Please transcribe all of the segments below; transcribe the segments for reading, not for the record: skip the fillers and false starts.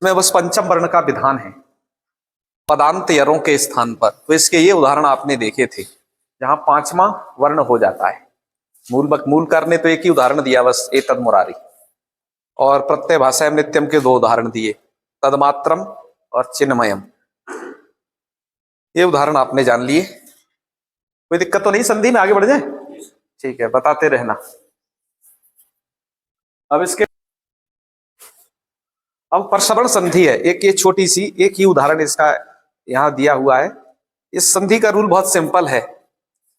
में बस पंचम वर्ण का विधान है पदांत यरों के स्थान पर। तो इसके ये उदाहरण आपने देखे थे जहां पांचवा वर्ण हो जाता है। मूल कर ने तो एक ही उदाहरण दिया बस, ए तद मुरारी, और प्रत्यय भाषा नित्यम के दो उदाहरण दिए, तदमात्रम और चिन्मयम। ये उदाहरण आपने जान लिए, कोई दिक्कत तो नहीं? संधि में आगे बढ़ जाए? ठीक है, बताते रहना। अब परसवर्ण संधि है, एक ये छोटी सी, एक ही उदाहरण इसका यहां दिया हुआ है। इस संधि का रूल बहुत सिंपल है।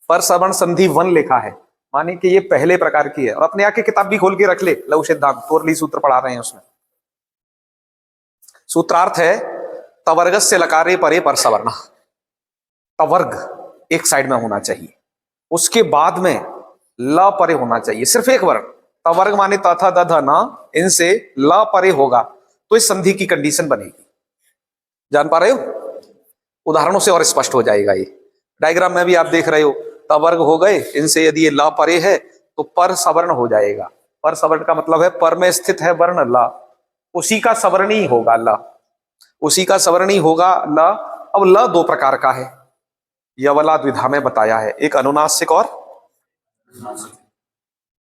परसवर्ण संधि वन लिखा है, माने कि ये पहले प्रकार की है। और अपने आके किताब भी खोल के रख ले, लघु सिद्धांत तोरली सूत्र पढ़ा रहे हैं उसमें। सूत्रार्थ है तवर्गस्य लकारे परे परसवर्ण। तवर्ग एक साइड में होना चाहिए, उसके बाद में ल परे होना चाहिए, सिर्फ एक वर्ण। तवर्ग माने तथा दध न, इनसे ल परे होगा तो इस संधि की कंडीशन बनेगी। जान पा रहे हो? उदाहरणों से और स्पष्ट हो जाएगा। ये डायग्राम में भी आप देख रहे हो, तवर्ग हो गए, इनसे यदि ये ल परे है तो पर सवर्ण हो जाएगा। पर सवर्ण का मतलब है पर में स्थित है वर्ण ल, उसी का सवर्णी होगा ल, उसी का सवर्णी होगा ल। अब ल दो प्रकार का है, यवला द्विधा में बताया है, एक अनुनासिक और।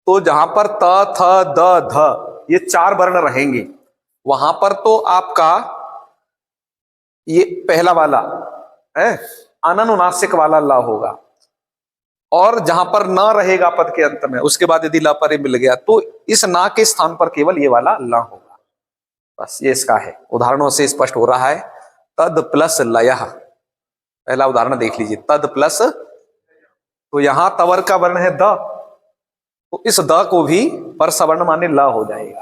तो जहां पर त थ द ध ये चार वर्ण रहेंगे, वहां पर तो आपका ये पहला वाला है अनुनासिक वाला ला होगा, और जहां पर न रहेगा पद के अंत में, उसके बाद यदि ला परे मिल गया तो इस ना के स्थान पर केवल ये वाला ला होगा। बस ये इसका है, उदाहरणों से स्पष्ट हो रहा है। तद प्लस लयः, पहला उदाहरण देख लीजिए, तद प्लस, तो यहां तवर का वर्ण है द, तो इस द को भी पर सवर्ण माने ला हो जाएगा।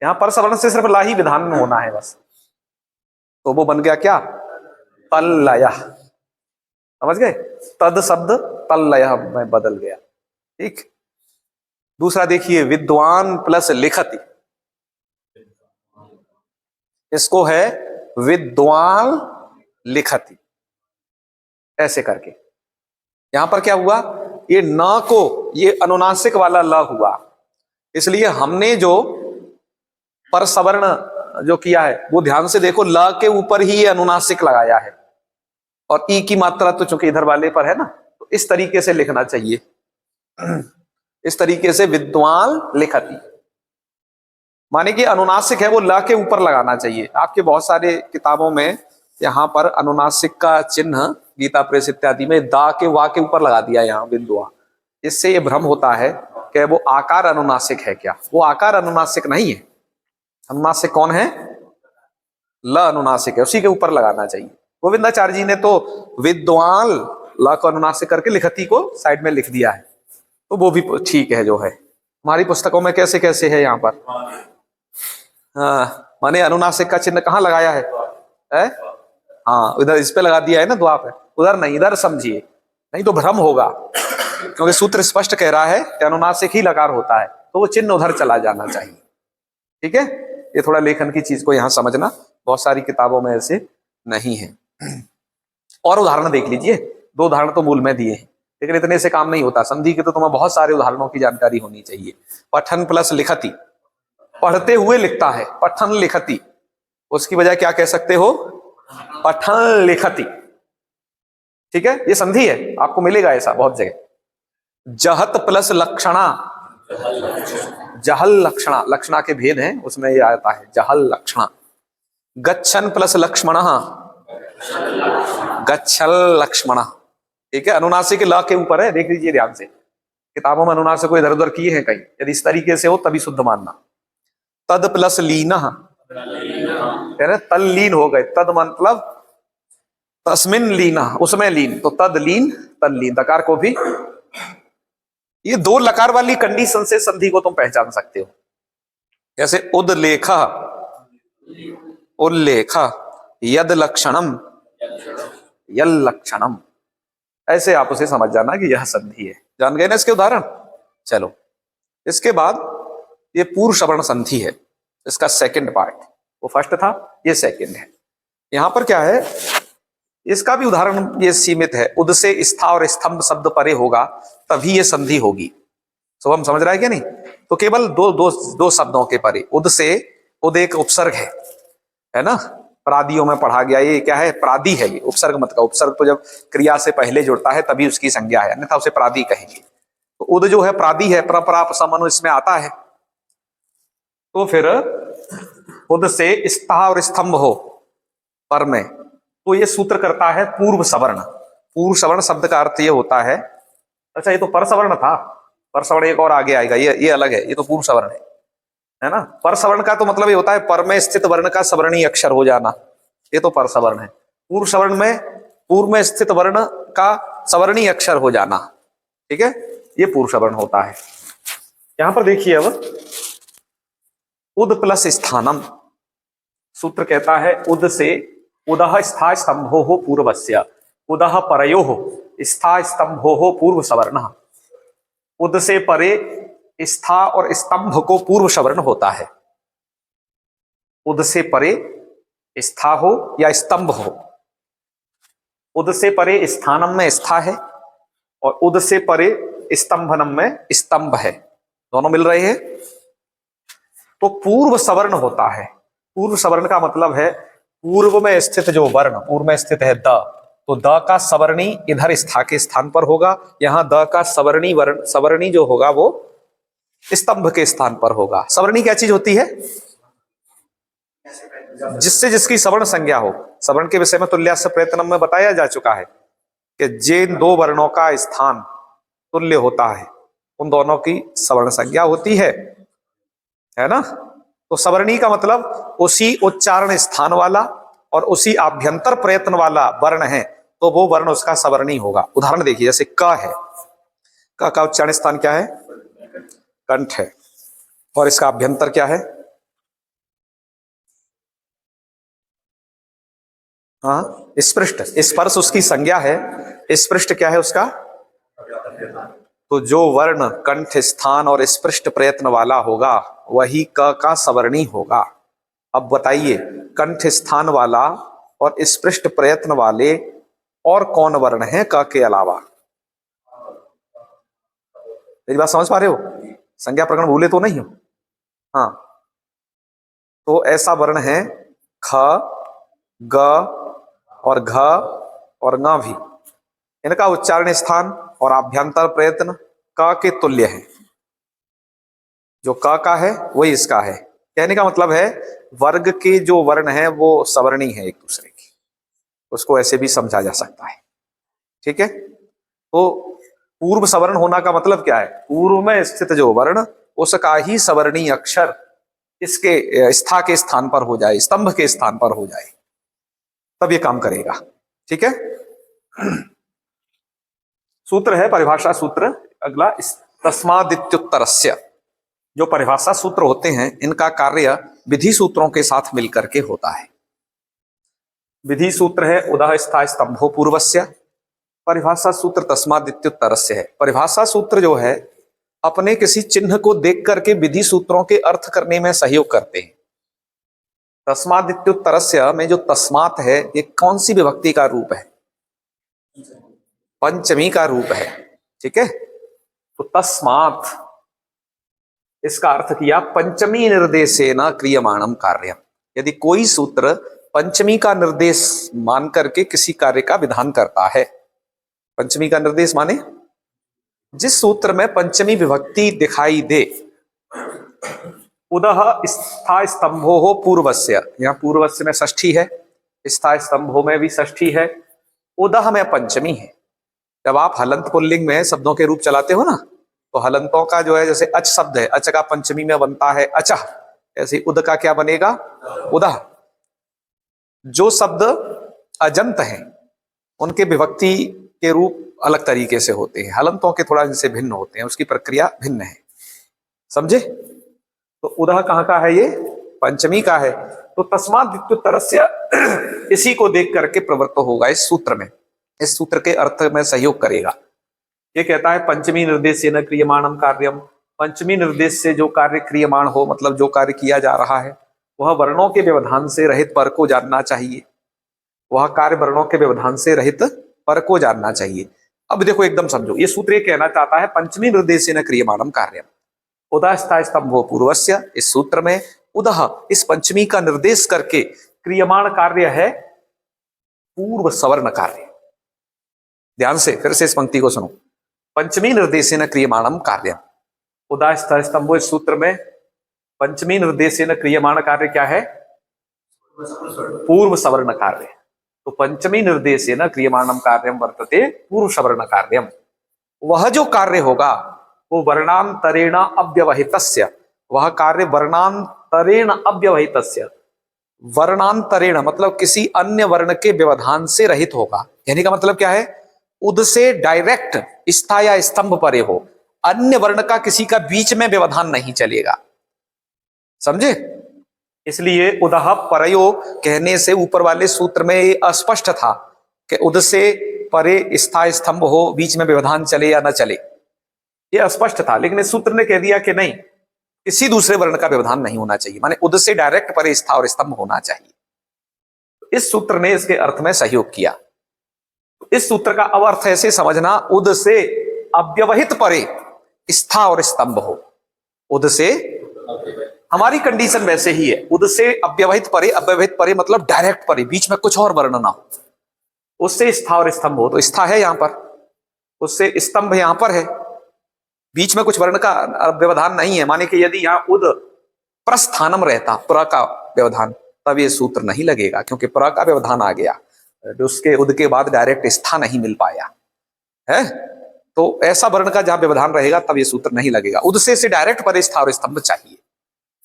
यहां पर सवर्ण से सिर्फ ला ही विधान में होना है बस, तो वो बन गया क्या? तल्लयः। समझ गए? तद शब्द तल्लयः में बदल गया। ठीक। दूसरा देखिए, विद्वान प्लस लिखति, इसको है विद्वान लिखति, ऐसे करके। यहां पर क्या हुआ? ये न को ये अनुनासिक वाला ल हुआ, इसलिए हमने जो पर सवर्ण जो किया है वो ध्यान से देखो, ल के ऊपर ही ये अनुनासिक लगाया है, और ई की मात्रा तो चूंकि इधर वाले पर है ना, तो इस तरीके से लिखना चाहिए, इस तरीके से विद्वान लिखति, माने कि अनुनासिक है वो ल के ऊपर लगाना चाहिए। आपके बहुत सारे किताबों में यहाँ पर अनुनासिक का चिन्ह, गीता प्रेस इत्यादि में दा के वा के ऊपर लगा दिया यहाँ बिंदुआ, इससे ये भ्रम होता है कि वो आकार अनुनासिक है। क्या वो आकार अनुनासिक नहीं है? अनुनासिक कौन है? ल अनुनासिक है, उसी के ऊपर लगाना चाहिए। गोविंदाचार्य जी ने तो विद्वान ल को अनुनासिक करके लिखति को साइड में लिख दिया है, तो वो भी ठीक है जो है। हमारी पुस्तकों में कैसे कैसे है यहाँ पर, हाँ, माने अनुनासिक का चिन्ह कहाँ लगाया है? हाँ, इधर इस पे लगा दिया है ना, द्वा पे, उधर नहीं, इधर समझिए, नहीं तो भ्रम होगा, क्योंकि सूत्र स्पष्ट कह रहा है कि अनुनासिक ही लकार होता है, तो वो चिन्ह उधर चला जाना चाहिए। ठीक है, ये थोड़ा लेखन की चीज को यहां समझना, बहुत सारी किताबों में ऐसे नहीं है। और उदाहरण देख लीजिए, दो उदाहरण तो मूल में दिए हैं, लेकिन इतने से काम नहीं होता। संधि के तो तुम्हें बहुत सारे उदाहरणों की जानकारी होनी चाहिए। पठन प्लस लिखति, पढ़ते हुए लिखता है, पठन लिखति, उसकी बजाय क्या कह सकते हो? पठन लिखति। ठीक है, ये संधि है, आपको मिलेगा ऐसा बहुत जगह। जहत प्लस लक्षणा, जहल लक्षणा, लक्षणा के भेद हैं उसमें ये आता है, जहल लक्षणा। गच्छन प्लस लक्ष्मण, गच्छल लक्ष्मण। ठीक है, अनुनासिक ल के ऊपर है, देख लीजिए ध्यान से, किताबों में अनुनासिक को इधर उधर किए हैं कहीं, यदि इस तरीके से हो तभी शुद्ध मानना। तद प्लस लीन, तल्लीन हो गए, तद मतलब तस्मिन लीन, उसमें लीन, तो तद लीन तल्लीन। दकार को भी, ये दो लकार वाली कंडीशन से संधि को तुम पहचान सकते हो। जैसे उदलेख, उल्लेख, यद लक्षणम, यल लक्षणम, ऐसे आप उसे समझ जाना कि यह संधि है। जान गए ना इसके उदाहरण? चलो, इसके बाद ये पूर्व सवर्ण संधि है, इसका सेकंड पार्ट, वो फर्स्ट था, ये सेकंड है। यहां पर क्या है, इसका भी उदाहरण ये सीमित है, उद से स्था और स्तंभ शब्द परे होगा तभी ये संधि होगी। तो हम समझ रहे हैं क्या? नहीं तो केवल दो शब्दों के परे, उद से, उद एक उपसर्ग है, है ना, प्रादियों में पढ़ा गया। ये क्या है, प्रादि है, ये उपसर्ग मत का। उपसर्ग तो जब क्रिया से पहले जुड़ता है तभी उसकी संज्ञा है, अन्यथा उसे प्रादि कहेंगे। तो उद जो है प्रादि है, परपराप समनु इसमें आता है। तो फिर उद से स्था और स्तंभ हो पर में, तो ये सूत्र करता है पूर्व सवर्ण। पूर्व सवर्ण शब्द का अर्थ ये होता है, अच्छा ये तो पर सवर्ण था, पर सवर्ण एक और आगे आएगा, ये अलग है, ये तो पूर्व सवर्ण है ना। पर सवर्ण का तो मतलब ये होता है पर में स्थित वर्ण का सवर्णीय अक्षर हो जाना, ये तो पर सवर्ण है। पूर्व सवर्ण में पूर्व में स्थित वर्ण का सवर्णीय अक्षर हो जाना, ठीक है, ये पूर्व सवर्ण होता है। यहां पर देखिए अब उद प्लस स्थानम, सूत्र कहता है उद से उदह स्था स्तंभो हो पूर्वस्य, उदह परयो हो स्था स्तंभो हो पूर्व सवर्ण। उद से परे स्था और स्तंभ को पूर्व सवर्ण होता है। उद से परे स्था हो या स्तंभ हो, उद से परे स्थानम में स्था है और उद से परे स्तंभनम में स्तंभ है, दोनों मिल रहे हैं, तो पूर्व सवर्ण होता है। पूर्व सवर्ण का मतलब है पूर्व में स्थित जो वर्ण, पूर्व में स्थित है द, तो द का सवर्णी इधर स्था के स्थान पर होगा, यहां द का सवर्णी वर्ण, सवर्णी जो होगा वो स्तंभ के स्थान पर होगा। सवर्णी क्या चीज होती है, जिससे जिसकी सवर्ण संज्ञा हो। सवर्ण के विषय में तुल्यस्य प्रयत्नम में बताया जा चुका है कि जिन दो वर्णों का स्थान तुल्य होता है उन दोनों की सवर्ण संज्ञा होती है ना। तो सवर्णी का मतलब उसी उच्चारण स्थान वाला और उसी आभ्यंतर प्रयत्न वाला वर्ण है, तो वो वर्ण उसका सवर्णी होगा। उदाहरण देखिए, जैसे क है, क का उच्चारण स्थान क्या है, कंठ है, और इसका अभ्यंतर क्या है, हाँ स्पृष्ट, स्पर्श उसकी संज्ञा है, स्पृष्ट क्या है उसका, तो जो वर्ण कंठ स्थान और स्पृष्ट प्रयत्न वाला होगा वही क का सवर्णी होगा। अब बताइए कंठ स्थान वाला और स्पृष्ट प्रयत्न वाले और कौन वर्ण है क के अलावा? मेरी बात समझ पा रहे हो, संज्ञा प्रकरण भूले तो नहीं हो? हाँ, तो ऐसा वर्ण है ख, ग और घ और ङ भी, इनका उच्चारण स्थान और आभ्यंतर प्रयत्न क के तुल्य है। जो क का है वही इसका है। कहने का मतलब है वर्ग के जो वर्ण है वो सवर्णी है एक दूसरे की, उसको ऐसे भी समझा जा सकता है, ठीक है। तो पूर्व सवर्ण होना का मतलब क्या है, पूर्व में स्थित जो वर्ण उसका ही सवर्णीय अक्षर इसके स्था के स्थान पर हो जाए, स्तंभ के स्थान पर हो जाए, तब ये काम करेगा, ठीक है। सूत्र है परिभाषा सूत्र अगला, तस्मादित्युत्तरस्य। जो परिभाषा सूत्र होते हैं इनका कार्य विधि सूत्रों के साथ मिलकर के होता है। विधि सूत्र है उदह स्था स्तंभो पूर्वस्य, परिभाषा सूत्र तस्मादित्युत्तरस्य है। परिभाषा सूत्र जो है अपने किसी चिन्ह को देख करके विधि सूत्रों के अर्थ करने में सहयोग करते हैं। तस्मादित्युत्तरस्य में जो तस्मात है ये कौन सी विभक्ति का रूप है, पंचमी का रूप है, ठीक है। तो तस्मात् इसका अर्थ किया पंचमी निर्देशेन क्रियमाणम कार्यम। यदि कोई सूत्र पंचमी का निर्देश मान करके किसी कार्य का विधान करता है, पंचमी का निर्देश माने जिस सूत्र में पंचमी विभक्ति दिखाई दे, उदह स्था स्तंभो हो पूर्वस्य, यहां पूर्वस्य में षष्ठी है, स्था स्तंभो में भी षष्ठी है, उदह में पंचमी है। जब आप हलंत पुल्लिंग में शब्दों के रूप चलाते हो ना, तो हलंतों का जो है, जैसे अच शब्द है, अच का पंचमी में बनता है अचह, ऐसे उद का क्या बनेगा, उदह। जो शब्द अजंत हैं उनके विभक्ति के रूप अलग तरीके से होते हैं, हलंतों के थोड़ा इनसे भिन्न होते हैं, उसकी प्रक्रिया भिन्न है, समझे। तो उदह कहाँ का है, ये पंचमी का है। तो तस्मादित्युत्तरस्य इसी को देख करके प्रवृत्त होगा इस सूत्र में, इस सूत्र के अर्थ में सहयोग करेगा। ये कहता है पंचमी निर्देशेन क्रियमाणम कार्यम, पंचमी निर्देश से जो कार्य क्रियमाण हो, मतलब जो कार्य किया जा रहा है वह वर्णों के व्यवधान से रहित पर को जानना चाहिए, वह कार्य वर्णों के व्यवधान से रहित पर को जानना चाहिए। अब देखो एकदम समझो, ये सूत्र ये कहना चाहता है पंचमी निर्देशेन क्रियमाणम कार्यम, उदह स्था स्तंभो पूर्वस्य। इस सूत्र में उदह इस पंचमी का निर्देश करके क्रियमाण कार्य है पूर्व सवर्ण कार्य। ध्यान से फिर से इस पंक्ति को सुनो। पंचमी निर्देशेन क्रियमाणम कार्यम उदास्त स्तंभो। इस सूत्र में पंचमी निर्देशेन क्रियमाण कार्य क्या है? पूर्व सवर्ण कार्य। तो पंचमी निर्देशेन क्रियमाणम कार्यम वर्तते पूर्व सवर्ण कार्यम। वह जो कार्य होगा वो वर्णांतरेण अव्यवहितस्य, वह कार्य वर्णांतरेण अव्यवहितस्य, वर्णांतरेण मतलब किसी अन्य वर्ण के व्यवधान से रहित होगा। यानी का मतलब क्या है? उद से डायरेक्ट स्था या स्तंभ परे हो, अन्य वर्ण का किसी का बीच में व्यवधान नहीं चलेगा। समझे? इसलिए उदह परयो कहने से ऊपर वाले सूत्र में ये अस्पष्ट था कि उद से परे स्था स्तंभ हो, बीच में व्यवधान चले या न चले, ये अस्पष्ट था। लेकिन इस सूत्र ने कह दिया कि नहीं, किसी दूसरे वर्ण का व्यवधान नहीं होना चाहिए, माने उद से डायरेक्ट परे स्था और स्तंभ होना चाहिए। इस सूत्र ने इसके अर्थ में सहयोग किया। इस सूत्र का अब अर्थ ऐसे समझना, उद से अव्यवहित परे स्था और स्तंभ हो। उद से, हमारी कंडीशन वैसे ही है, उद से अव्यवहित परे, अव्यवहित परे मतलब डायरेक्ट परे, बीच में कुछ और वर्ण ना हो। उससे स्था और स्तंभ हो, तो स्था है यहां पर, उससे स्तंभ यहां पर है, बीच में कुछ वर्ण का व्यवधान नहीं है। माने कि यदि यहां उद प्रस्थानम रहता, प्र का व्यवधान, तब ये सूत्र नहीं लगेगा, क्योंकि प्र का व्यवधान आ गया, उसके उद के बाद डायरेक्ट स्था नहीं मिल पाया है। तो ऐसा वर्ण का जहां व्यवधान रहेगा तब ये सूत्र नहीं लगेगा। उद से डायरेक्ट परे स्था और स्तंभ चाहिए।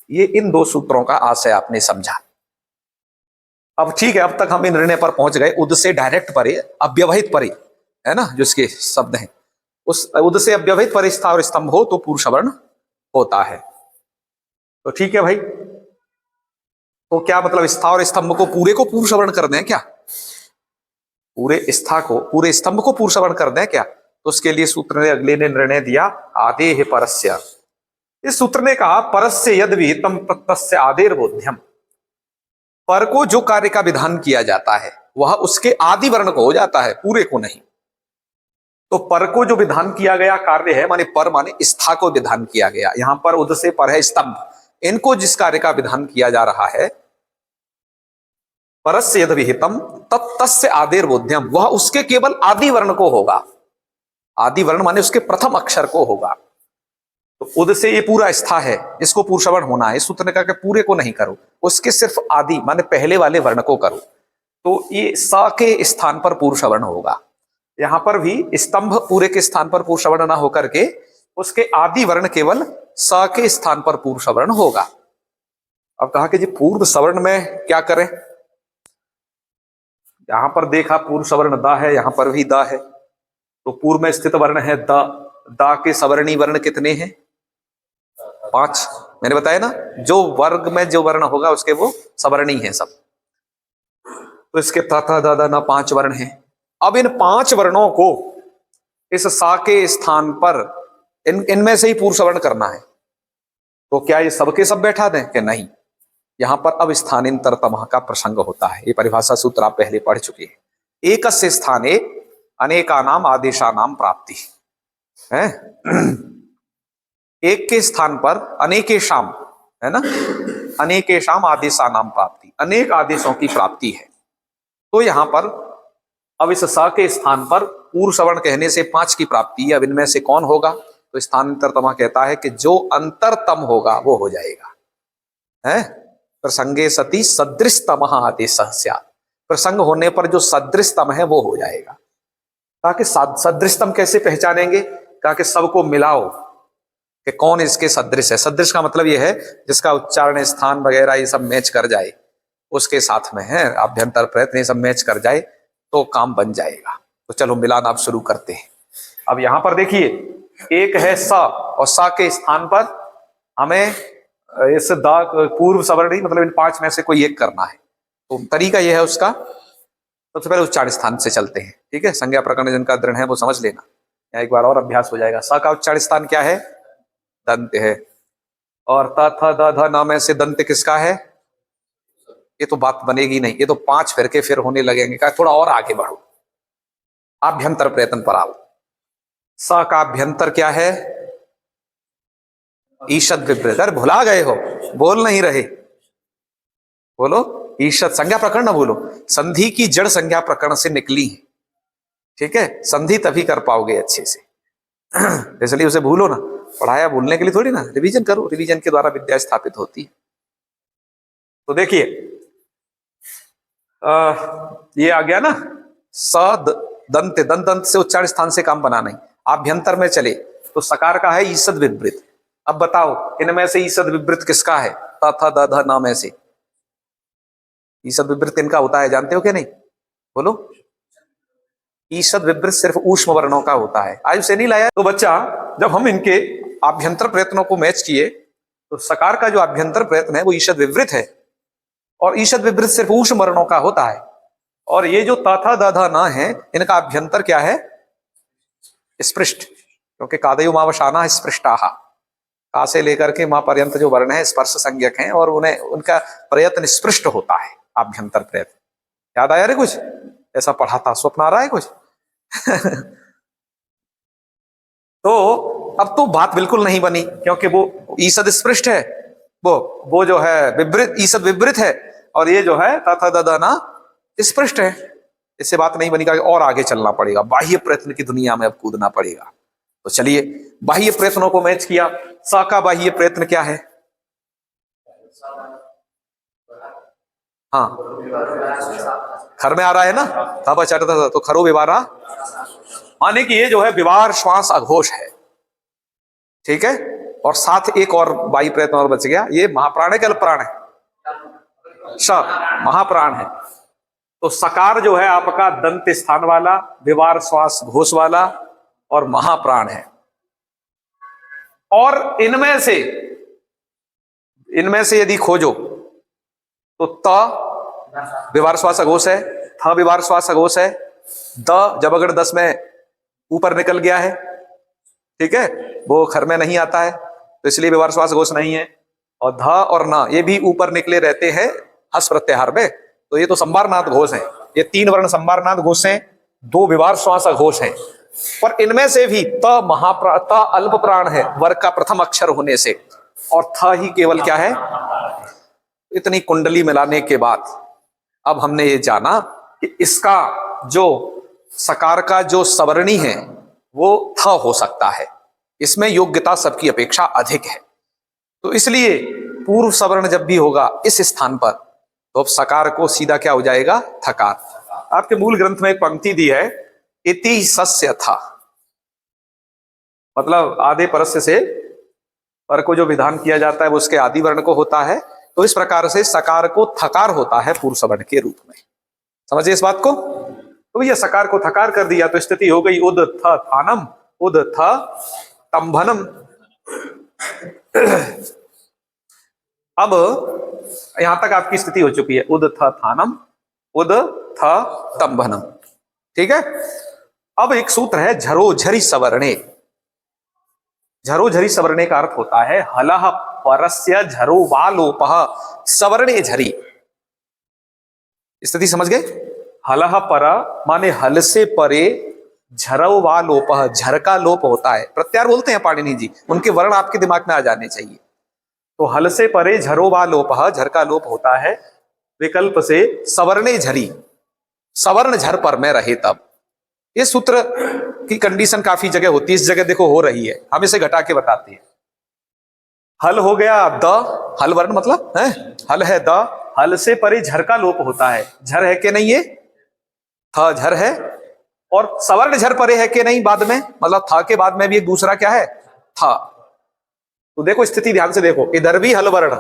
ये इन दो सूत्रों का आशय आपने समझा। अब ठीक है, अब तक हम इन निर्णय पर पहुंच गए, उद से डायरेक्ट परे, अव्यवहित परे, है ना, जो इसके शब्द हैं, उस उद से अव्यवहित परे स्था और स्तंभ हो तो पूर्व सवर्ण होता है। तो ठीक है भाई, तो क्या मतलब स्था और स्तंभ को पूरे को पूर्व सवर्ण कर दें क्या? पूरे स्था को, पूरे स्तंभ को पूर्व सवर्ण कर दें क्या? तो उसके लिए सूत्र ने अगले ने निर्णय दिया आदेह परस्य। इस सूत्र ने कहा परस्य यद विहितम तस्य आदेर बोध्यम। पर को जो कार्य का विधान किया जाता है वह उसके आदि वर्ण को हो जाता है, पूरे को नहीं। तो पर को जो विधान किया गया कार्य है, माने पर माने स्था को विधान किया गया, यहां पर उद से पर है स्तंभ, इनको जिस कार्य का विधान किया जा रहा है, परस्य यद विहितम तस्य आदेर बोध्यम, वह उसके केवल आदि वर्ण को होगा। आदि वर्ण माने उसके प्रथम अक्षर को होगा। तो उद से ये पूरा स्था है, इसको पूर्व सवर्ण होना है। इस सूत्र ने कहा कि पूरे को नहीं करो, उसके सिर्फ आदि माने पहले वाले वर्ण को करो, तो ये स के स्थान पर पूर्व सवर्ण होगा। यहां पर भी स्तंभ पूरे के स्थान पर पूर्व सवर्ण ना होकर के उसके आदि वर्ण केवल स के स्थान पर पूर्व सवर्ण होगा। अब कहा कि जी पूर्व सवर्ण में क्या करें? यहां पर देखा पूर्व सवर्ण द है, यहां पर भी द है, तो पूर्व में स्थित वर्ण है द। द के सवर्णी वर्ण कितने हैं? 5। मैंने बताया ना, जो वर्ग में जो वर्ण होगा उसके वो सवर्णी हैं सब। तो इसके तथा दादा ना 5 वर्ण हैं। अब इन 5 वर्णों को इस सा के स्थान पर इनमें से ही पूर्व सवर्ण करना है। तो क्या ये सबके सब बैठा दें कि नहीं? यहां पर अब स्थानिंतरतमः का प्रसंग होता है। ये परिभाषा सूत्र आप पहले पढ़ चुके हैं। एकस्य स्थाने अनेकानाम आदेशानाम प्राप्ति है। एक के स्थान पर अनेकेशाम, है ना, अनेकेशाम आदेशानाम प्राप्ति, अनेक आदेशों की प्राप्ति है। तो यहां पर अब इस स के स्थान पर पूर्व सवर्ण कहने से 5 की प्राप्ति है। अब इनमें से कौन होगा? तो स्थानांतरतम कहता है कि जो अंतरतम होगा वो हो जाएगा, है। प्रसंगे सती सदृशतम आदेश स्यात्, प्रसंग होने पर जो सदृशतम है वो हो जाएगा। कहा कि सदृशतम कैसे पहचानेंगे? कहा कि सबको मिलाओ कि कौन इसके सदृश है। सदृश का मतलब ये है जिसका उच्चारण स्थान वगैरह ये सब मैच कर जाए, उसके साथ में है अभ्यंतर प्रयत्न ये सब मैच कर जाए तो काम बन जाएगा। तो चलो मिलान आप शुरू करते हैं। अब यहां पर देखिए एक है स, और स के स्थान पर हमें इस द पूर्व सवर्णी मतलब इन 5 में से कोई एक करना है। तो तरीका यह है उसका, सबसे पहले उच्चारण स्थान से चलते हैं, ठीक है। संज्ञा प्रकरण जिनका दृढ़ है वो समझ लेना, यहाँ एक बार और अभ्यास हो जाएगा। स का उच्चारण स्थान क्या है? दंत है। और त थ द ध न में से दंत किसका है? ये तो बात बनेगी नहीं, ये तो 5 फिर के फिर होने लगेंगे। कहा थोड़ा और आगे बढ़ो, आभ्यंतर प्रयत्न पर आओ। स का अभ्यंतर क्या है? ईषद विपरीत। अरे भुला गए हो, बोल नहीं रहे, बोलो। ईषद संज्ञा प्रकरण ना बोलो, संधि की जड़ संज्ञा प्रकरण से निकली है, ठीक है। संधि तभी कर पाओगे अच्छे से, इसलिए उसे भूलो ना। पढ़ाया भूलने के लिए थोड़ी ना, रिवीजन करो, रिवीजन के द्वारा विद्या स्थापित होती है। तो देखिए ये आ गया ना, स दंत, दंत दंत से उच्चारण स्थान से काम बनाना है। आभ्यंतर में चले तो सकार का है ईसद विवृत। अब बताओ इनमें से ईसद विवृत किसका है? त थ द ध न में से ईसद विवृत इनका होता है, जानते हो क्या नहीं? बोलो। ईसद विवृत सिर्फ ऊष्म वर्णों का होता है। आज उसे नहीं लाया तो बच्चा, जब हम इनके आभ्यंतर प्रयत्नों को मैच किए तो सकार का जो आभ्यंतर प्रयत्न है वो ईषद विवृत है, और ईषद विवृत सिर्फ ऊष्म वर्णों का होता है। और ये जो त थ द ध न है इनका आभ्यंतर क्या है? स्पृष्ट, क्योंकि कादयो मावशाना स्पृष्टाहा, का से लेकर के मां पर्यंत जो वर्ण है स्पर्श संज्ञक हैं, और उन्हें उनका प्रयत्न स्पृष्ट होता है, आभ्यंतर प्रयत्न। याद आया रे कुछ? ऐसा पढ़ा था, स्वप्न आ रहा है कुछ? तो अब तो बात बिल्कुल नहीं बनी, क्योंकि वो ईसद स्पृष्ट है, वो जो है विवृत, ईसद विवृत है, और ये जो है तथा ददना स्पृष्ट है। इससे बात नहीं बनी, और आगे चलना पड़ेगा, बाह्य प्रयत्न की दुनिया में अब कूदना पड़ेगा। तो चलिए बाह्य प्रयत्नों को मैच किया। सा का बाह्य प्रयत्न क्या है? हाँ, खर में आ रहा है ना, था चढ़ता तो खरो विवारा, माने कि ये जो है विवार श्वास अघोष है, ठीक है। और साथ एक और बाह्य प्रयत्न और बच गया, ये महाप्राण है कि अल्प प्राण है? स महाप्राण है। तो सकार जो है आपका दंत स्थान वाला, विवार श्वास घोष वाला और महाप्राण है। और इनमें से यदि खोजो तो त विवार श्वास अघोष है, थ विवार श्वास अघोष है, द जब अगर 10 में ऊपर निकल गया है, ठीक है, वो खर में नहीं आता है तो इसलिए विवार श्वास अघोष नहीं है। और ध और न ये भी ऊपर निकले रहते हैं हस प्रत्याहार में, तो ये तो संबारनाद घोष है। ये 3 वर्ण संबारनाद घोष हैं, 2 विवार श्वास अघोष हैं। पर इनमें से भी त अल्प प्राण है वर्ग का प्रथम अक्षर होने से, और थ ही केवल क्या है? इतनी कुंडली मिलाने के बाद अब हमने ये जाना कि इसका जो सकार का जो सवर्णी है वो थ हो सकता है, इसमें योग्यता सबकी अपेक्षा अधिक है। तो इसलिए पूर्व सवर्ण जब भी होगा इस स्थान पर तो अब सकार को सीधा क्या हो जाएगा? थकार। आपके मूल ग्रंथ में एक पंक्ति दी है, इति सस्य था, मतलब आधे परस्य से पर को जो विधान किया जाता है वो उसके आदि वर्ण को होता है। तो इस प्रकार से सकार को थकार होता है पूर्व सवर्ण के रूप में। समझिए इस बात को। तो भैया सकार को थकार कर दिया तो स्थिति हो गई उद थ थानम, उद थ तंभनम। अब यहां तक आपकी स्थिति हो चुकी है, उद थ थानम, उद थ तंभनम, ठीक है। अब एक सूत्र है झरोझरी सवर्णे। झरोझरी सवर्णे का अर्थ होता है हलह परस्य झरो वालोपः सवर्णे झरी। स्थिति समझ गए? हलह पर माने हल से परे, झरो वालोपः झर का लोप होता है। प्रत्यार बोलते हैं पाणिनि जी, उनके वर्ण आपके दिमाग में आ जाने चाहिए। तो हल से परे झरो वालोपः झर का लोप होता है, विकल्प से सवर्णे झरी, सवर्ण झर पर में रहे तब। ये सूत्र की कंडीशन काफी जगह होती है, इस जगह देखो हो रही है, हम इसे घटा के बताते हैं। हल हो गया द, हल वर्ण मतलब है, हल है द, हल से परे झर का लोप होता है। झर है कि नहीं? ये थ झर है। और सवर्ण झर परे है कि नहीं बाद में, मतलब था के बाद में भी एक दूसरा क्या है? था। तो देखो स्थिति ध्यान से देखो, इधर भी हल वर्ण,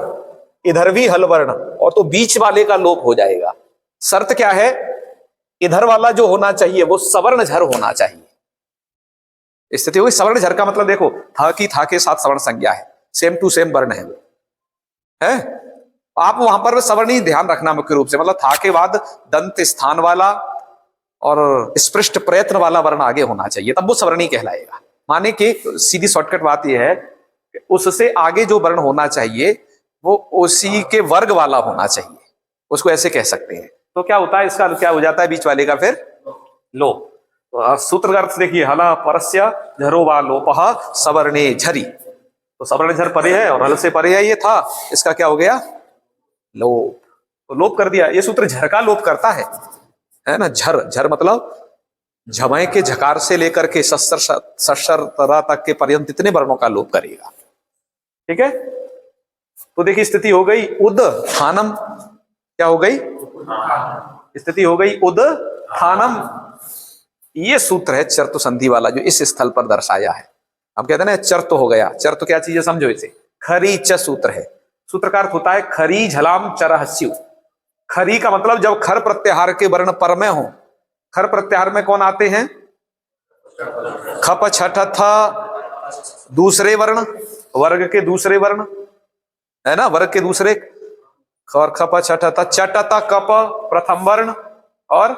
इधर भी हल वर्ण, और तो बीच वाले का लोप हो जाएगा। शर्त क्या है? इधर वाला जो होना चाहिए वो सवर्ण झर होना चाहिए। स्थिति हुई सवर्ण झर का मतलब देखो, था की था के साथ सवर्ण संज्ञा है, सेम टू सेम वर्ण है वो, है। आप वहां पर सवर्ण ही ध्यान रखना मुख्य रूप से, मतलब था के बाद दंत स्थान वाला और स्पृष्ट प्रयत्न वाला वर्ण आगे होना चाहिए, तब वो सवर्णी कहलाएगा। माने कि सीधी शॉर्टकट बात यह है, उससे आगे जो वर्ण होना चाहिए वो उसी के वर्ग वाला होना चाहिए, उसको ऐसे कह सकते हैं। तो क्या होता है इसका, क्या हो जाता है बीच वाले का फिर लो। तो सूत्र का अर्थ देखिए, हला परस्य झरो वा लोपः सवर्णे झरी। तो सवर्ण झर परे है और हल से परे है, ये था, इसका क्या हो गया? लोप। तो लोप कर दिया। ये सूत्र झर का लोप करता है ना। झर, झर मतलब झमय के झकार से लेकर के सस्तर तक के पर्यंत इतने वर्णों का लोप करेगा। ठीक है, तो देखिए स्थिति हो गई उद्धानम, क्या हो गई? स्थिति हो गई उद्धानम। ये सूत्र है चर्तु संधि वाला जो इस स्थल पर दर्शाया है। हम कहते हैं ना चर्त हो गया। चर्त क्या चीज है समझो इसे। खरी च सूत्र है। सूत्र का अर्थ होता है खरी झलाम चरहस्यु। खरी का मतलब जब खर प्रत्याहार के वर्ण पर में हो। खर प्रत्याहार में कौन आते हैं? खप छठ था दूसरे वर्ण, वर्ग के दूसरे वर्ण है ना, वर्ग के दूसरे। और खप छठ था, चटता कप प्रथम वर्ण, और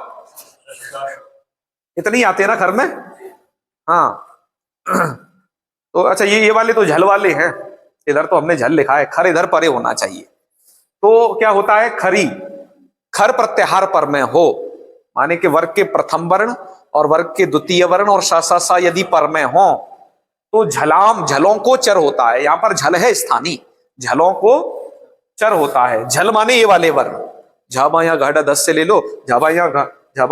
इतने ही आते हैं ना खर में। हाँ तो अच्छा ये वाले तो झल वाले हैं। इधर तो हमने झल लिखा है, खर इधर परे होना चाहिए। तो क्या होता है? खरी खर प्रत्याहार पर में हो, माने कि वर्ग के प्रथम वर्ण और वर्ग के द्वितीय वर्ण और सा यदि पर में हो तो झलाम, झलों को चर होता है। यहां पर झल है स्थानीय, झलों को चर होता है। झल माने ये वाले वर्ण। झाबा या घड़ 10 से ले लो। झाबा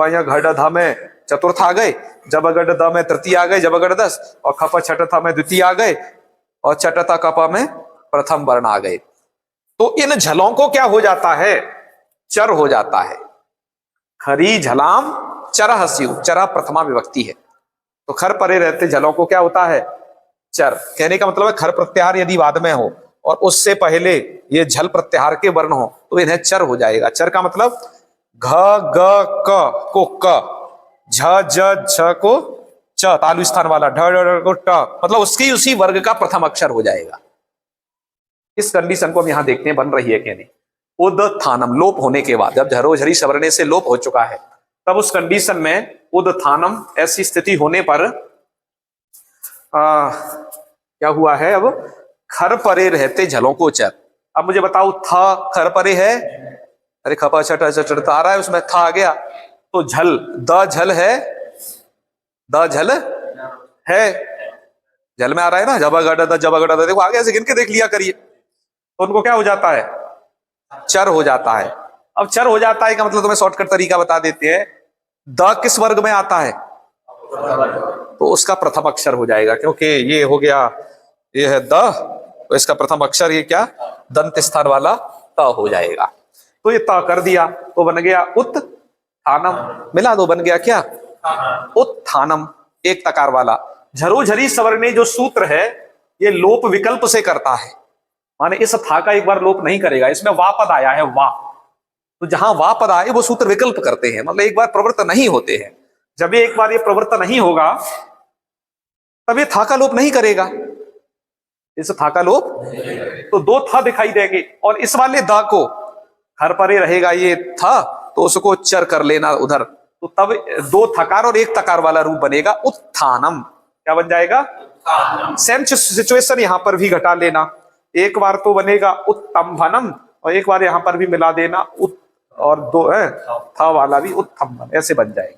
या घड़ धा में चतुर्थ आ गए, जब गढ़ द में तृतीय आ गए, जब गढ़ 10, और खप छठथा में द्वितीय आ गए, और चटता कपा में प्रथम वर्ण आ गए। तो इन झलों को क्या हो जाता है? चर हो जाता है। खरी झलाम चरहस्यु, चरा प्रथमा विभक्ति है। तो खर परे रहते झलों को क्या होता है? चर। कहने का मतलब है खर प्रत्याहार यदि बाद में हो और उससे पहले ये झल प्रत्याहार के वर्ण हो तो इन्हें चर हो जाएगा। चर का मतलब घ ग क को क, झ ज छ को च, तालु स्थान वाला, ढ ढ को ट, मतलब उसकी उसी वर्ग का प्रथम अक्षर हो जाएगा। इस कंडीशन को हम यहां देखते हैं बन रही है कि नहीं। उद्धानम लोप होने के बाद, जब झरोझरी सवर्णे से लोप हो चुका है, तब उस कंडीशन में उद्धानम ऐसी स्थिति होने पर क्या हुआ है? अब खर परे रहते झलों को चर। अब मुझे बताओ था खर परे है? अरे खपा छठा चढ़ता आ रहा है, उसमें था आ गया तो झल, द झल है, द झल है, झल में आ रहा है ना। जबा गड़ा देखो आगे ऐसे गिन के देख लिया करिए। तो उनको क्या हो जाता है? चर हो जाता है। अब चर हो जाता है का मतलब तुम्हें शॉर्टकट तरीका बता देते हैं। द किस वर्ग में आता है? तो उसका प्रथम अक्षर हो जाएगा, क्योंकि ये हो गया, ये है द, तो इसका प्रथम अक्षर ये क्या? दंत स्थान वाला त हो जाएगा। तो ये त कर दिया तो बन गया उत्थानम। मिला दो, बन गया क्या? उत्थानम, एक तकार वाला। झरोझरी सवर्णे जो सूत्र है ये लोप विकल्प से करता है, माने इस था का एक बार लोप नहीं करेगा। इसमें वा पद आया है, वा, तो जहां वा पद आए वो सूत्र विकल्प करते हैं, मतलब एक बार प्रवृत्त नहीं होते हैं। जब ये एक बार ये प्रवृत्त नहीं होगा तब ये था का लोप नहीं करेगा। इस था का लोप, तो दो था दिखाई देंगे, और इस वाले दा को हर परे रहेगा ये था, तो उसको चर कर लेना उधर, तो तब दो थकार और एक तकार वाला रूप बनेगा उत्थानम। क्या बन जाएगा? सेम सिचुएशन यहां पर भी घटा लेना। एक बार तो बनेगा उत्तम्भनम और एक बार यहां पर भी मिला देना और दो है था वाला भी उत्तम्भन, ऐसे बन जाएगा।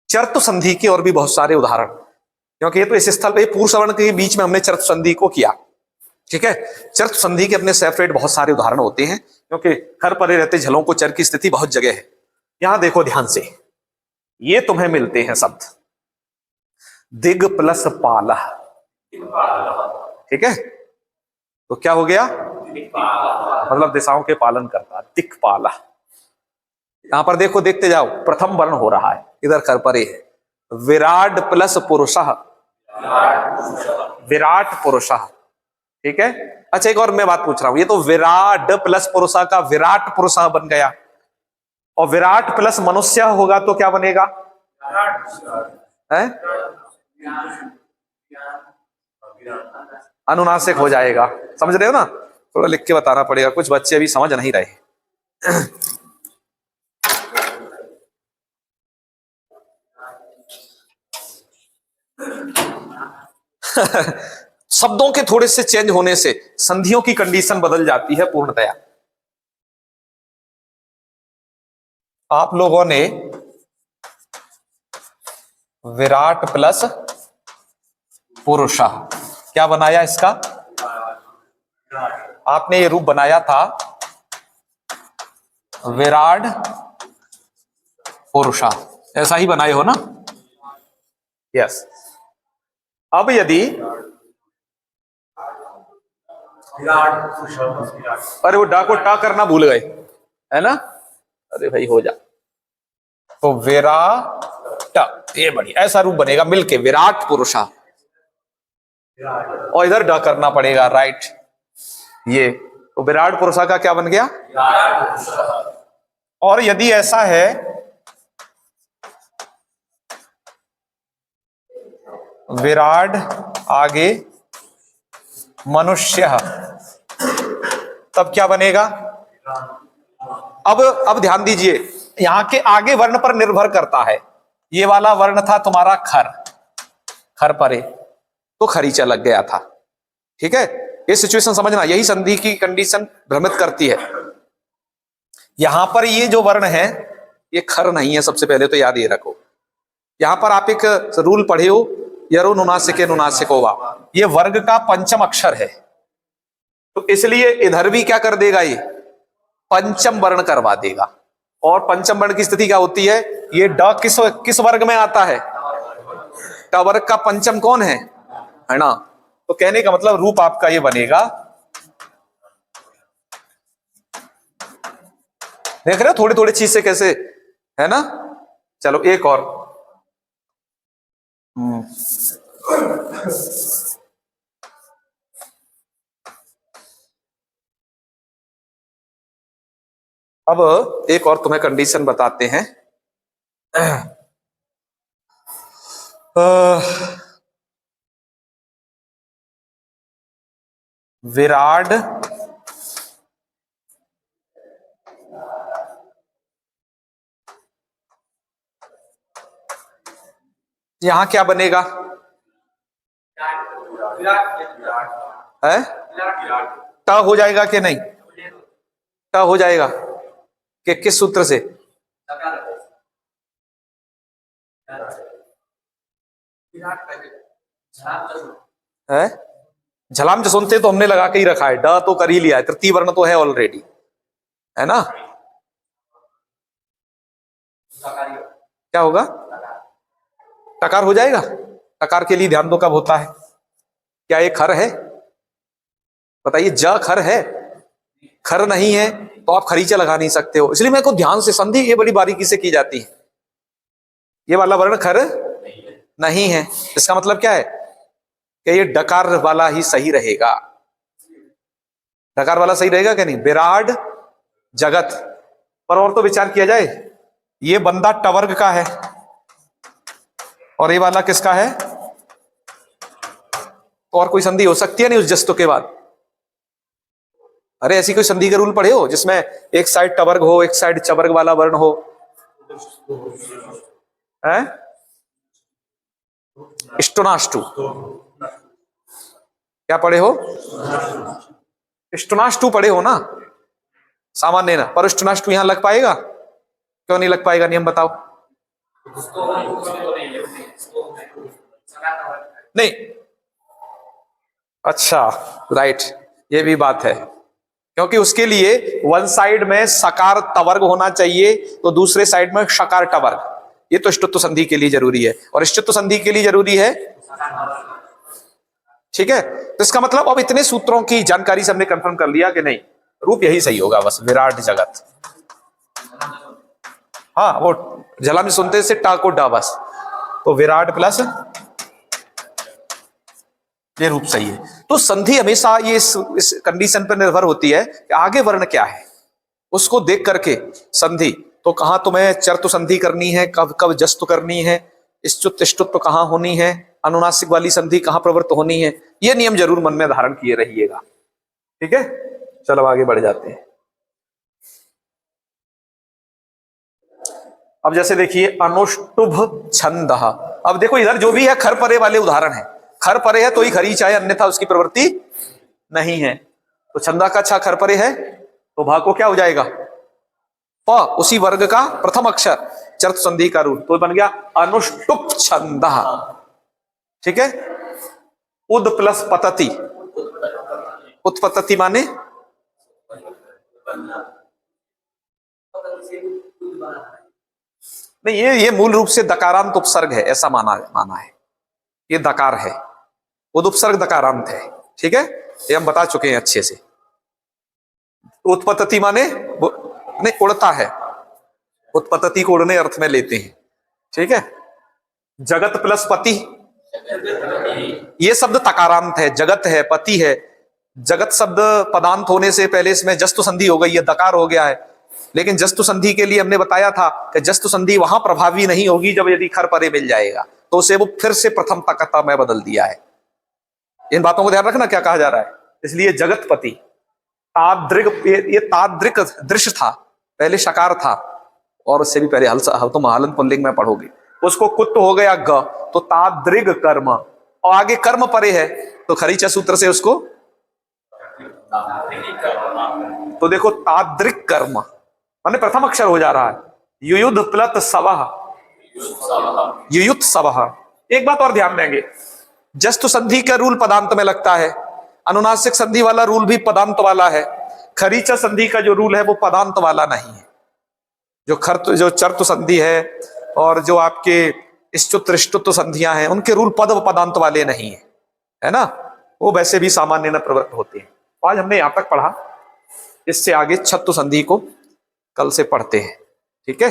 चर्त संधि के और भी बहुत सारे उदाहरण, क्योंकि ये तो इस स्थल पे पूर्व सवर्ण के बीच में हमने चर्त संधि को किया। ठीक है, चर्त संधि के अपने सेपरेट बहुत सारे उदाहरण होते हैं, क्योंकि खर परे रहते झलों को चर की स्थिति बहुत जगह है। यहां देखो ध्यान से, ये तुम्हें मिलते हैं शब्द दिग प्लस पाला। ठीक है, तो क्या हो गया? मतलब दिशाओं के पालन करता, दिक्पाला। यहां पर देखो, देखते जाओ, प्रथम वर्ण हो रहा है, इधर खर परे है, विराट प्लस पुरुषः, विराट पुरुषः। ठीक है, अच्छा एक और मैं बात पूछ रहा हूं, ये तो विराट प्लस पुरुषा का विराट पुरुषा बन गया, और विराट प्लस मनुष्य होगा तो क्या बनेगा? है? अनुनासिक हो जाएगा। समझ रहे हो ना? थोड़ा लिख के बताना पड़ेगा, कुछ बच्चे अभी समझ नहीं रहे। शब्दों के थोड़े से चेंज होने से संधियों की कंडीशन बदल जाती है पूर्णतया। आप लोगों ने विराट प्लस पुरुषः क्या बनाया? इसका आपने ये रूप बनाया था विराड पुरुषा, ऐसा ही बनाए हो ना? यस। अब यदि अरे वो डा को टा करना भूल गए, है ना? अरे भाई हो जा। तो विराट, ये बढ़िया, ऐसा रूप बनेगा मिलके, विराट पुरुषा। और इधर डा करना पड़ेगा, राइट। ये तो विराट पुरुषा का क्या बन गया? और यदि ऐसा है विराट आगे मनुष्य, तब क्या बनेगा? अब ध्यान दीजिए, यहां के आगे वर्ण पर निर्भर करता है। ये वाला वर्ण था तुम्हारा खर, खर परे, तो खरीचा लग गया था। ठीक है, ये सिचुएशन समझना, यही संधि की कंडीशन भ्रमित करती है। यहां पर ये जो वर्ण है ये खर नहीं है, सबसे पहले तो याद ये रखो। यहां पर आप एक रूल पढ़े हो, यरो नुनासिके नुनासिको वा, ये वर्ग का पंचम अक्षर है, तो इसलिए इधर भी क्या कर देगा, ये पंचम वर्ण करवा देगा। और पंचम वर्ण की स्थिति क्या होती है? ये ड किस वर्ग में आता है? ट वर्ग का पंचम कौन है ना? तो कहने का मतलब रूप आपका ये बनेगा, देख रहे हो थोड़ी थोड़ी चीज से कैसे, है ना? चलो एक और। अब एक और तुम्हें कंडीशन बताते हैं। विराड यहां क्या बनेगा? है ट हो जाएगा कि नहीं? ट हो जाएगा कि किस सूत्र से? है झलाम जो सुनते तो हमने लगा के ही रखा है, ड तो कर ही लिया है, तृतीय वर्ण तो है ऑलरेडी, है ना? क्या होगा? टकार हो जाएगा। टकार के लिए ध्यान दो, कब होता है? क्या ये खर है? बताइए, ज खर है? खर नहीं है तो आप खरीचा लगा नहीं सकते हो। इसलिए मेरे को ध्यान से, संधि ये बड़ी बारीकी से की जाती है। ये वाला वर्ण खर नहीं है, इसका मतलब क्या है कि ये डकार वाला ही सही रहेगा। डकार वाला सही रहेगा क्या नहीं? विराड जगत पर और तो विचार किया जाए, ये बंदा टवर्ग का है और ये वाला किसका है? तो और कोई संधि हो सकती है नहीं उस जस्तु के बाद? अरे ऐसी कोई संधि के रूल पढ़े हो जिसमें एक साइड टवर्ग हो, एक साइड चवर्ग वाला वर्ण हो? है इष्टुनाष्टु, क्या पढ़े हो? इष्टुनाष्टु पढ़े हो ना, सामान्य ना। पर इष्टुनाष्टु यहां लग पाएगा? क्यों नहीं लग पाएगा, नियम बताओ। नहीं, अच्छा राइट, ये भी बात है, क्योंकि उसके लिए वन साइड में सकार तवर्ग होना चाहिए तो दूसरे साइड में शकार टवर्ग। ये तो इष्टुत्व संधि के लिए जरूरी है, और इष्टुत्व संधि के लिए जरूरी है। ठीक है, तो इसका मतलब अब इतने सूत्रों की जानकारी से हमने कंफर्म कर लिया कि नहीं, रूप यही सही होगा बस, विराट जगत। हाँ, वो जला में सुनते से टा को डा, बस तो विराट प्लस ये रूप सही है। तो संधि हमेशा ये इस कंडीशन पर निर्भर होती है कि आगे वर्ण क्या है, उसको देख करके संधि, तो कहां तुम्हें चर्तु संधि करनी है, कब कब जस्तु करनी है, इष्टुत इष्टुत्व कहां होनी है, अनुनासिक वाली संधि कहां प्रवृत्त होनी है, ये नियम जरूर मन में धारण किए रहिएगा। ठीक है, चलो आगे बढ़ जाते हैं। अब जैसे देखिए अनुष्टुभ छंद, अब देखो इधर जो भी है खर परे वाले उदाहरण है, खर परे है तो ही खरी चाहे, अन्यथा उसकी प्रवृत्ति नहीं है। तो छंदा का छा खर परे है तो भाग को क्या हो जाएगा? प, उसी वर्ग का प्रथम अक्षर, चर्त संधि का रूप, तो बन गया अनुष्टुप छंद। ठीक है, उद प्लस पतति, उत्पतति माने नहीं, ये मूल रूप से दकारांत उपसर्ग है, ऐसा माना है। ये दकार है, उदुपसर्ग दकारांत है। ठीक है, ये हम बता चुके हैं अच्छे से। उत्पत्ति माने नहीं, उड़ता है, उत्पत्ति को उड़ने अर्थ में लेते हैं। ठीक है, जगत प्लस पति, ये शब्द तकारांत है, जगत है, पति है। जगत शब्द पदांत होने से पहले इसमें जस्तु संधि हो गई, ये दकार हो गया है। लेकिन जस्तु संधि के लिए हमने बताया था कि जस्तु संधि वहां प्रभावी नहीं होगी जब यदि खर परे मिल जाएगा, तो उसे वो फिर से प्रथम तकता में बदल दिया है। इन बातों को ध्यान रखना क्या कहा जा रहा है। इसलिए जगतपति, तादृग, ये तादृक दृश्य था, पहले शकार था, और उससे भी पहले तुम हलंत पुल्लिंग में पढ़ोगे, उसको कुत्त हो गया ग, तो तादृग कर्म, और आगे कर्म परे है तो खरीचा सूत्र से उसको, तो देखो तादृक कर्म माने प्रथम अक्षर हो जा रहा है। युयुध प्लत सवह, युयुत सवह। एक बात और ध्यान देंगे, जस्तु संधि का रूल पदांत में लगता है, अनुनासिक संधि वाला रूल भी पदांत वाला है। खरीचा संधि का जो रूल है वो पदांत वाला नहीं है। जो चर्तु संधि है और जो आपके इष्टुत्व इष्टुत्व संधियां हैं, उनके रूल पद व पदांत वाले नहीं है ना, वो वैसे भी सामान्य न प्रवृत्त होते हैं। आज हमने यहां तक पढ़ा, इससे आगे छत्तु संधि को कल से पढ़ते हैं। ठीक है।